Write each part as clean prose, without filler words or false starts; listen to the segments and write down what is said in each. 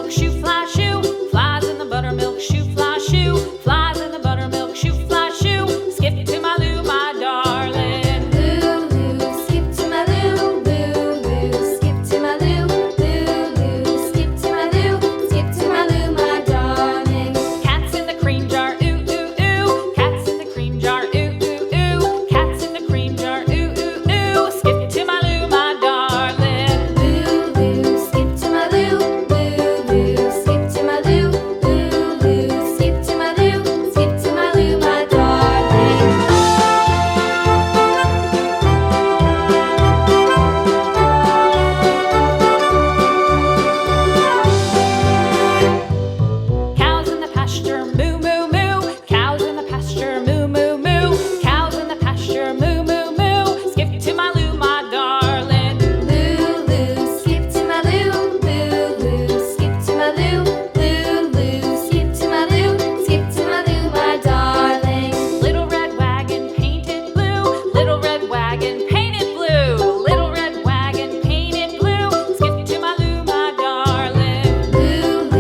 buttermilk shoe fly shoe. Flies in the buttermilk shoe fly shoe. Flies in the buttermilk shoe fly shoe. Skip to my Lou, my darling. Lou, skip to my Lou, Lou, skip to my Lou, Lou, skip to my Lou, skip to my Lou, my darling. Cats in the cream jar, ooh, ooh, ooh. Cats in the cream jar, ooh, ooh, ooh. Cats in the cream jar, ooh, ooh, ooh. Skip to my Lou, my darling. Lou, skip to my Lou, Lou, skip to my Lou, Lou, skip to my Lou, skip to my Lou, my darling. Cows in the pasture, moo, moo, moo. Cows in the pasture, moo, moo, moo. Cows in the pasture, moo, moo, moo. Skip to my Lou, my darling. Lou, skip to my Lou, Lou, skip to my Lou, Lou, skip to my Lou, skip to my Lou, my darling. Little red wagon painted blue. Little red wagon painted blue. Little red wagon painted blue. Skip to my Lou, my darling. Lou,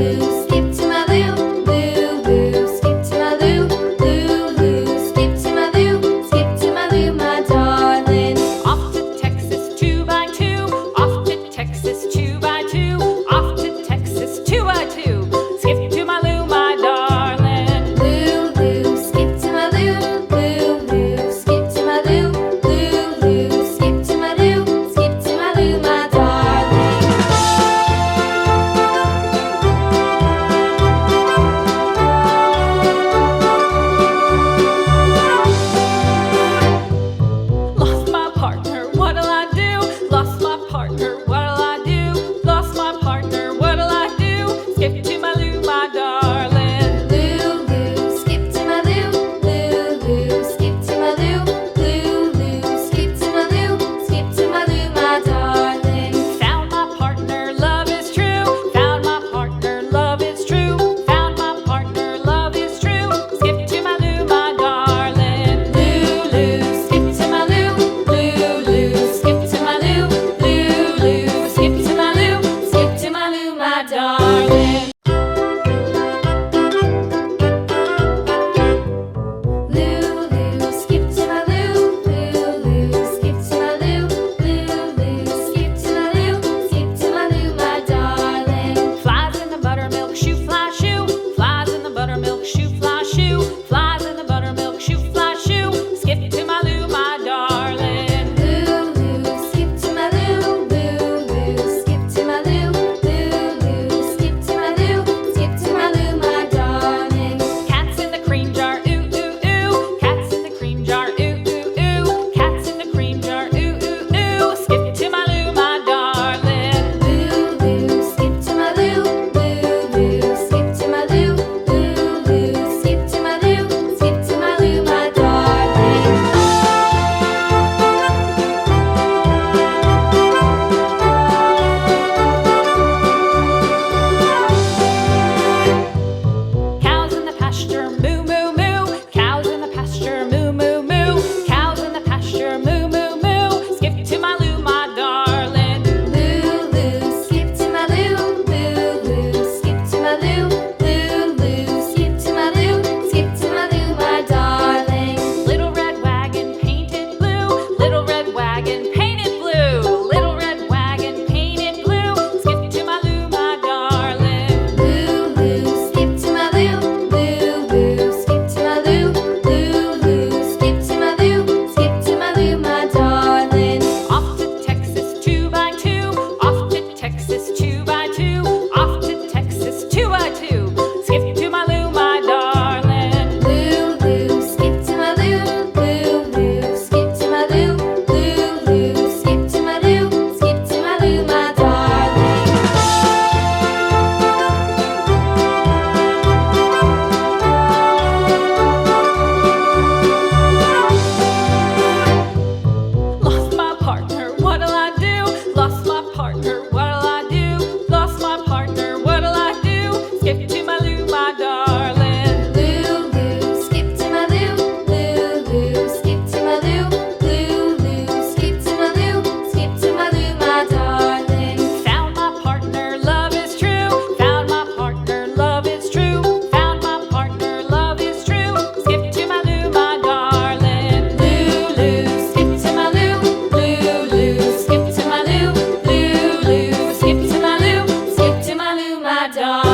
skip to my Lou, Lou, skip to my Lou, Lou, skip to my Lou, skip to my Lou, my darling. Off to Texas 2x2. Off to Texas 2x2. Off to Texas 2x2. Skip to my Lou, my darling. Lou, skip to my Lou, Lou, skip to my Lou, Lou, skip to my Lou, skip to my Lou, my darling. Lost my partner, what'll I do? Lost my partner, what'll I do? Lost my partner, what'll I do? Skip to my Lou, my darling. Lou, skip to my Lou, Lou, skip to my Lou, Lou, skip to my Lou, skip to my Lou, my darling. Found my partner, love is true. Found my partner, love is true. Found my partner, love is true. Skip to my Lou, my darling. Lou, skip to my Lou, Lou, skip to my Lou, Lou, skip to my Lou, skip to my Lou, my darling. Lou, skip to my Lou, Lou, skip to my Lou, Lou, skip to my Lou, skip to my Lou, my darling. Flies in the buttermilk shoe fly shoe. Flies in the buttermilk shoe fly shoe. Flies in the buttermilk shoe fly shoe. Skip to my Lou, my darling. Lou, skip to my Lou, Lou, skip to my Lou, Lou, skip to my Lou, my darling.